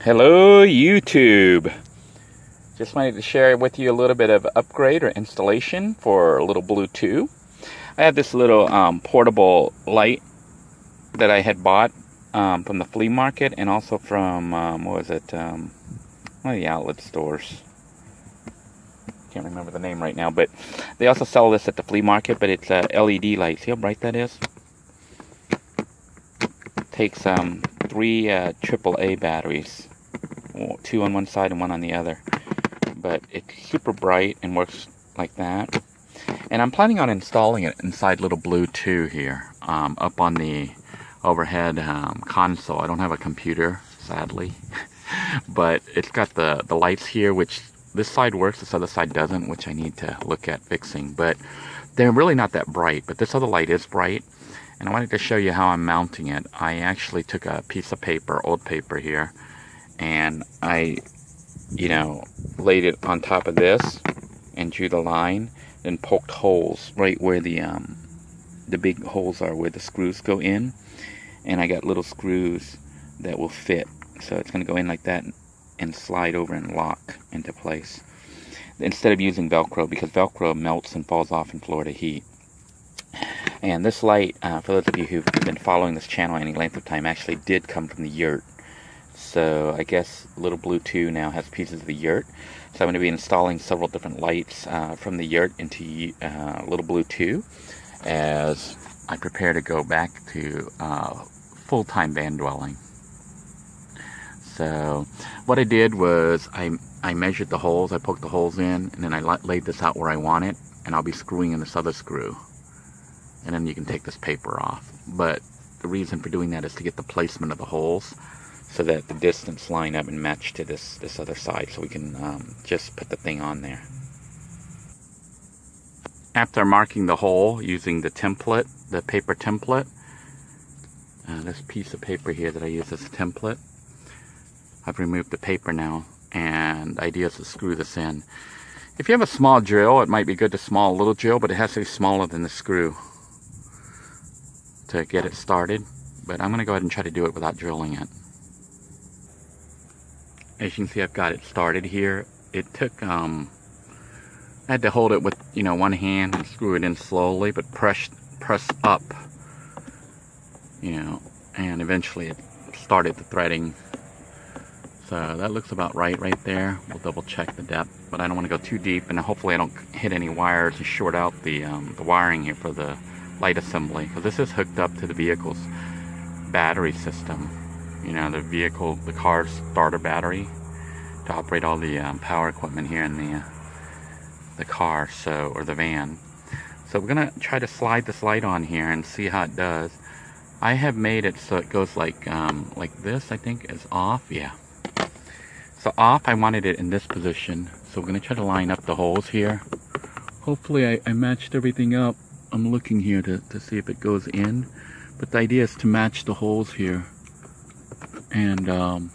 Hello YouTube. Just wanted to share with you a little bit of upgrade or installation for little Blue 2. I have this little portable light that I had bought from the flea market and also from what was it, one of the outlet stores. Can't remember the name right now, but they also sell this at the flea market, but it's a LED light. See how bright that is? Takes 3 AAA batteries, 2 on one side and 1 on the other, but it's super bright and works like that. And I'm planning on installing it inside little Blue 2 here, up on the overhead console. I don't have a computer, sadly, but it's got the lights here, which this side works, this other side doesn't, which I need to look at fixing, but they're really not that bright. But this other light is bright, and I wanted to show you how I'm mounting it. I actually took a piece of paper, old paper here, and I, laid it on top of this and drew the line, then poked holes right where the big holes are, where the screws go in, and I got little screws that will fit. So it's going to go in like that and slide over and lock into place, instead of using Velcro, because Velcro melts and falls off in Florida heat. And this light, for those of you who've been following this channel any length of time, actually did come from the Yurt. So I guess little Blue 2 now has pieces of the Yurt. So I'm going to be installing several different lights from the Yurt into little Blue 2 as I prepare to go back to full-time van dwelling. So what I did was I measured the holes, I poked the holes in, and then I laid this out where I want it, and I'll be screwing in this other screw. And then you can take this paper off. But the reason for doing that is to get the placement of the holes so that the distance line up and match to this other side, so we can just put the thing on there. After marking the hole using the template, the paper template, this piece of paper here that I use as a template, I've removed the paper now, and the idea is to screw this in. If you have a small drill, it might be good to small a little drill, but it has to be smaller than the screw to get it started. But I'm going to go ahead and try to do it without drilling it. As you can see, I've got it started here. It took, I had to hold it with, one hand and screw it in slowly, but press up, and eventually it started the threading. So that looks about right there. We'll double check the depth, but I don't want to go too deep, and hopefully I don't hit any wires and short out the wiring here for the light assembly, because this is hooked up to the vehicle's battery system. The car's starter battery to operate all the power equipment here in the car, or the van. So we're gonna try to slide this light on here and see how it does. I have made it so it goes like this, I think, is off. Yeah. So off, I wanted it in this position. So we're going to try to line up the holes here. Hopefully I matched everything up. I'm looking here to see if it goes in. But the idea is to match the holes here. And I'm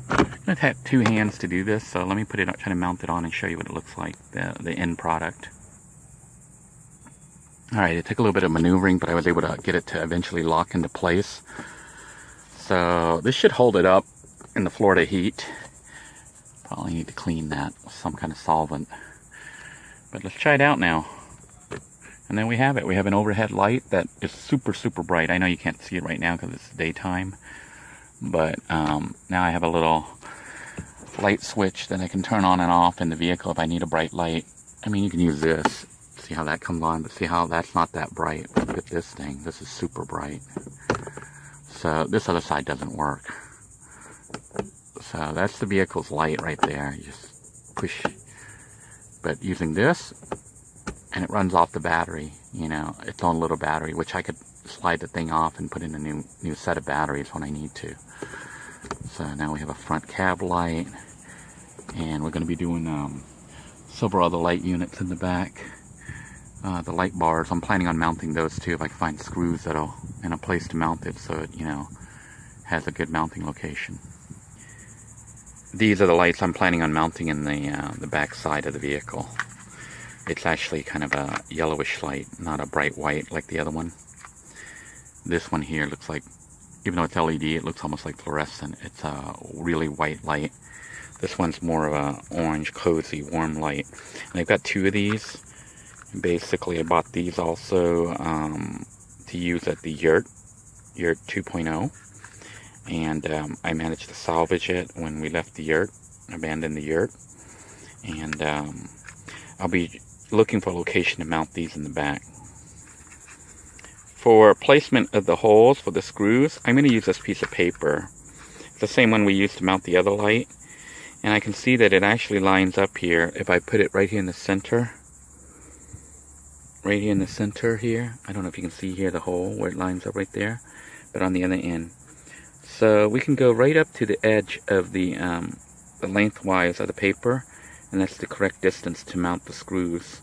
going to have 2 hands to do this. So let me try to mount it on and show you what it looks like, the end product. Alright, it took a little bit of maneuvering, but I was able to get it to eventually lock into place. So this should hold it up in the Florida heat. Probably need to clean that with some kind of solvent. But let's try it out now. And then we have it. We have an overhead light that is super, super bright. I know you can't see it right now because it's daytime. But now I have a little light switch that I can turn on and off in the vehicle if I need a bright light. I mean, you can use this. See how that comes on, but see how that's not that bright. Look at this thing. This is super bright. So this other side doesn't work. So that's the vehicle's light right there. You just push, but using this, and it runs off the battery, its own little battery, which I could slide the thing off and put in a new set of batteries when I need to. So now we have a front cab light, and we're going to be doing several other light units in the back. The light bars, I'm planning on mounting those too if I can find screws and a place to mount it so it, has a good mounting location. These are the lights I'm planning on mounting in the back side of the vehicle. It's actually kind of a yellowish light, not a bright white like the other one. This one here looks like even though it's LED, it looks almost like fluorescent. It's a really white light. This one's more of a orange, cozy, warm light. And I've got 2 of these. Basically, I bought these also to use at the Yurt 2.0. And I managed to salvage it when we left the Yurt, abandoned the Yurt. And I'll be looking for a location to mount these in the back. For placement of the holes for the screws, I'm going to use this piece of paper. It's the same one we used to mount the other light. And I can see that it actually lines up here if I put it right here in the center. Right here in the center here. I don't know if you can see here the hole where it lines up right there. But on the other end. So we can go right up to the edge of the lengthwise of the paper. And that's the correct distance to mount the screws.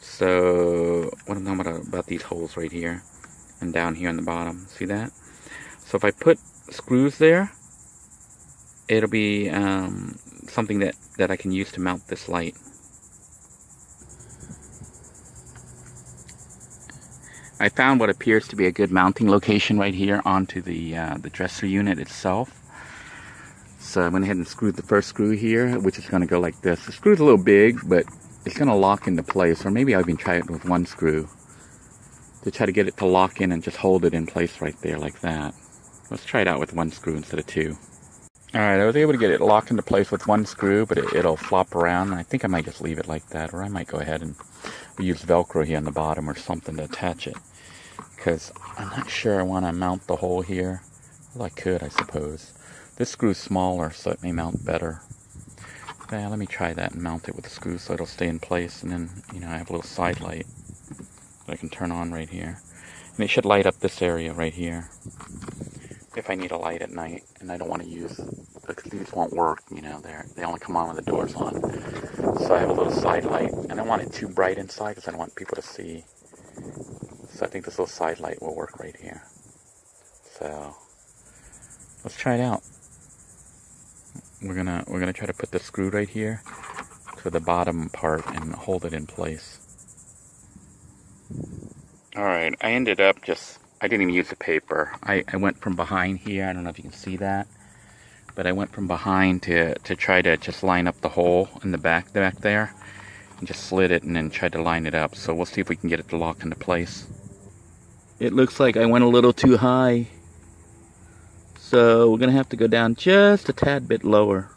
So what I'm talking about these holes right here and down here on the bottom. See that? So if I put screws there, it'll be something that I can use to mount this light. I found what appears to be a good mounting location right here onto the dresser unit itself. So I went ahead and screwed the first screw here, which is going to go like this. The screw's a little big, but it's going to lock into place. Or maybe I'll even try it with 1 screw to try to get it to lock in and just hold it in place right there like that. Let's try it out with 1 screw instead of 2. Alright, I was able to get it locked into place with 1 screw, but it'll flop around. And I think I might just leave it like that, or I might go ahead and use Velcro here on the bottom or something to attach it. Because I'm not sure I want to mount the hole here. Well, I could, I suppose. This screw's smaller, so it may mount better. Yeah, let me try that and mount it with the screw so it'll stay in place. And then, you know, I have a little side light that I can turn on right here. And it should light up this area right here. If I need a light at night and I don't want to use, because these won't work, you know, they only come on when the door's on. So I have a little side light. And I don't want it too bright inside because I don't want people to see. So I think this little side light will work right here. So let's try it out. We're gonna try to put the screw right here to the bottom part and hold it in place. Alright, I ended up I didn't even use the paper. I went from behind here. I don't know if you can see that. But I went from behind to try to just line up the hole in the back there. And just slid it and then tried to line it up. So we'll see if we can get it to lock into place. It looks like I went a little too high. So we're going to have to go down just a tad bit lower.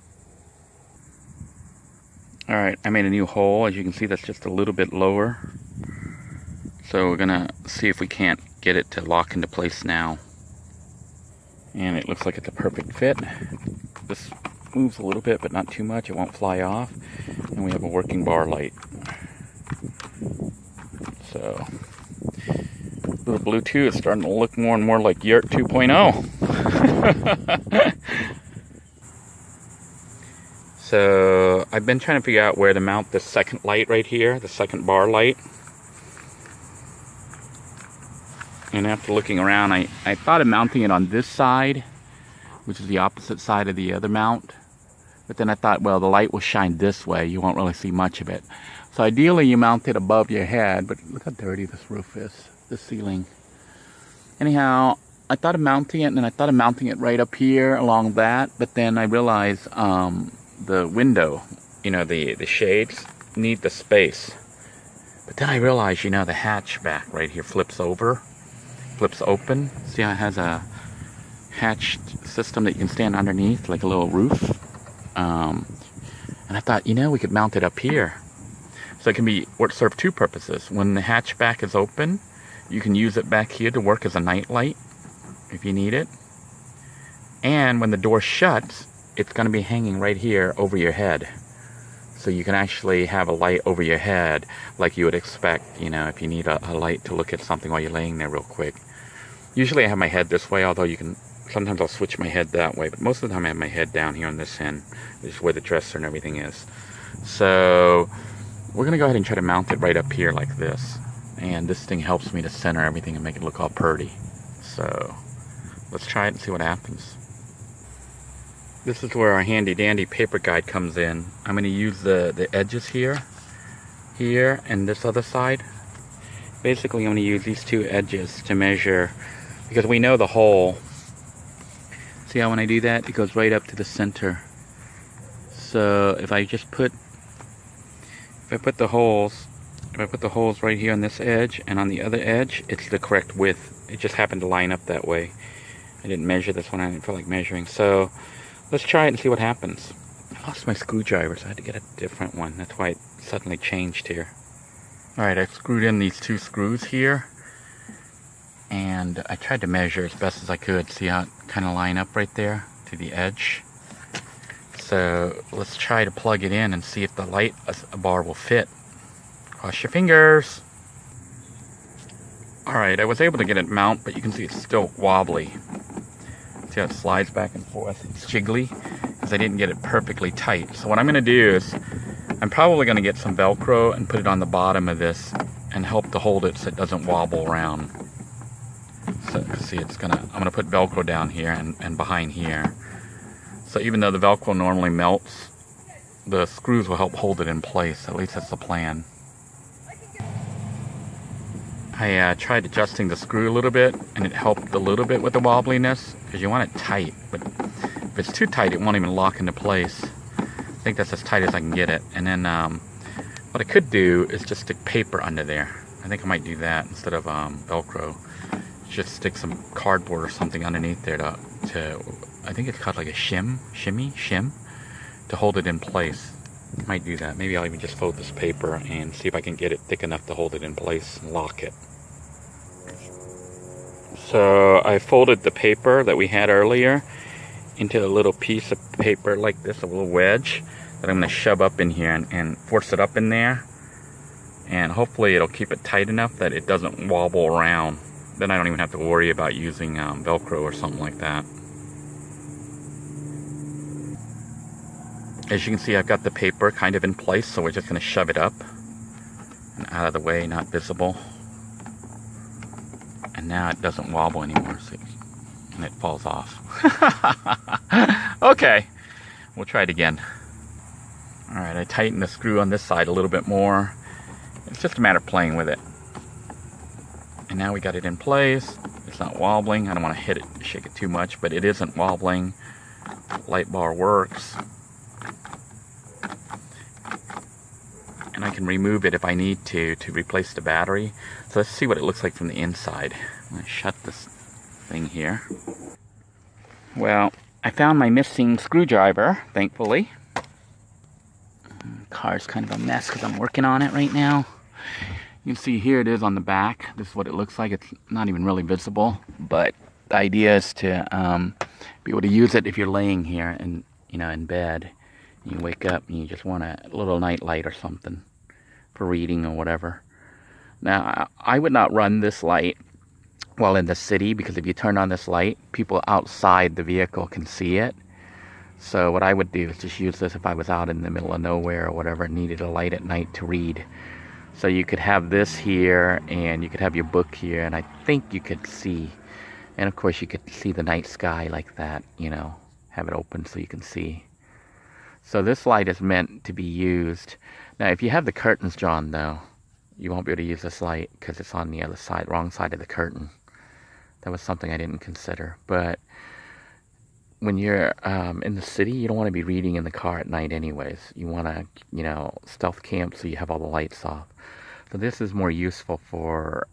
Alright, I made a new hole. As you can see, that's just a little bit lower. So we're going to see if we can't get it to lock into place now. And it looks like it's a perfect fit. This moves a little bit, but not too much. It won't fly off. And we have a working bar light. So, the Bluetooth is starting to look more and more like Yurt 2.0. So, I've been trying to figure out where to mount this second light right here, the second bar light. And after looking around, I thought of mounting it on this side, which is the opposite side of the other mount. But then I thought, well, the light will shine this way. You won't really see much of it. So ideally, you mount it above your head. But look how dirty this roof is, the ceiling. Anyhow, I thought of mounting it, and then I thought of mounting it right up here along that. But then I realized the window, you know, the shades need the space. But then I realized, you know, the hatchback right here flips over. Flips open. See how it has a hatched system that you can stand underneath, like a little roof. And I thought, you know, we could mount it up here. So it can serve 2 purposes. When the hatchback is open, you can use it back here to work as a night light if you need it. And when the door shuts, it's going to be hanging right here over your head. So you can actually have a light over your head like you would expect, you know, if you need a light to look at something while you're laying there real quick. Usually I have my head this way, although sometimes I'll switch my head that way, but most of the time I have my head down here on this end, which is where the dresser and everything is. So we're going to go ahead and try to mount it right up here like this. And this thing helps me to center everything and make it look all pretty. So let's try it and see what happens. This is where our handy dandy paper guide comes in. I'm going to use the edges here, and this other side. Basically I'm going to use these 2 edges to measure, because we know the hole See how when I do that, it goes right up to the center. So if I put the holes right here on this edge and on the other edge, it's the correct width. It just happened to line up that way. I didn't measure this one. I didn't feel like measuring. So let's try it and see what happens. I lost my screwdriver, so I had to get a different one. That's why it suddenly changed here. Alright, I've screwed in these 2 screws here. And I tried to measure as best as I could. See how it kind of line up right there to the edge. So let's try to plug it in and see if the light bar will fit. Cross your fingers. Alright, I was able to get it mount, but you can see it's still wobbly. See how it slides back and forth? It's jiggly because I didn't get it perfectly tight. So what I'm going to do is I'm probably going to get some Velcro and put it on the bottom of this and help to hold it so it doesn't wobble around. So see, I'm going to put Velcro down here and behind here. So even though the Velcro normally melts, the screws will help hold it in place. At least that's the plan. I tried adjusting the screw a little bit, and it helped a little bit with the wobbliness, because you want it tight. But if it's too tight, it won't even lock into place. I think that's as tight as I can get it. And then what I could do is just stick paper under there. I think I might do that instead of Velcro. Just stick some cardboard or something underneath there to I think it's called like a shim, to hold it in place. Might do that. Maybe I'll even just fold this paper and see if I can get it thick enough to hold it in place and lock it. So I folded the paper that we had earlier into a little piece of paper like this, a little wedge that I'm going to shove up in here and force it up in there. And hopefully it'll keep it tight enough that it doesn't wobble around. Then I don't even have to worry about using Velcro or something like that. As you can see, I've got the paper kind of in place, so we're just going to shove it up and out of the way, not visible. And now it doesn't wobble anymore, see? And it falls off. Okay, we'll try it again. Alright, I tightened the screw on this side a little bit more. It's just a matter of playing with it. And now we got it in place. It's not wobbling. I don't want to shake it too much, but it isn't wobbling. Light bar works. And I can remove it if I need to replace the battery. So let's see what it looks like from the inside. I'm going to shut this thing here. Well, I found my missing screwdriver, thankfully. The car's kind of a mess because I'm working on it right now. You can see here it is on the back. This is what it looks like. It's not even really visible, but the idea is to be able to use it if you're laying here and in bed. You wake up and you just want a little night light or something for reading or whatever. Now, I would not run this light while in the city, because if you turn on this light, people outside the vehicle can see it. So what I would do is just use this if I was out in the middle of nowhere or whatever and needed a light at night to read. So you could have this here, and you could have your book here, and I think you could see, and of course you could see the night sky like that, have it open so you can see. So this light is meant to be used. Now if you have the curtains drawn though, you won't be able to use this light because it's on the other side, wrong side of the curtain. That was something I didn't consider. But when you're in the city, you don't want to be reading in the car at night anyways. You want to, stealth camp so you have all the lights off. So this is more useful for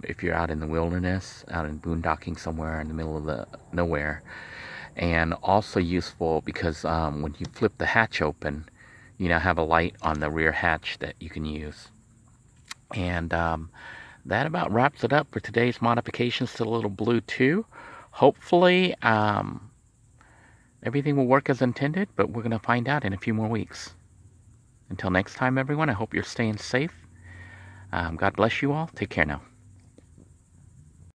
if you're out in the wilderness, out in boondocking somewhere in the middle of the nowhere. And also useful because when you flip the hatch open, you now have a light on the rear hatch that you can use. And that about wraps it up for today's modifications to the little Blue 2. Hopefully everything will work as intended, but we're going to find out in a few more weeks. Until next time, everyone, I hope you're staying safe. God bless you all. Take care now.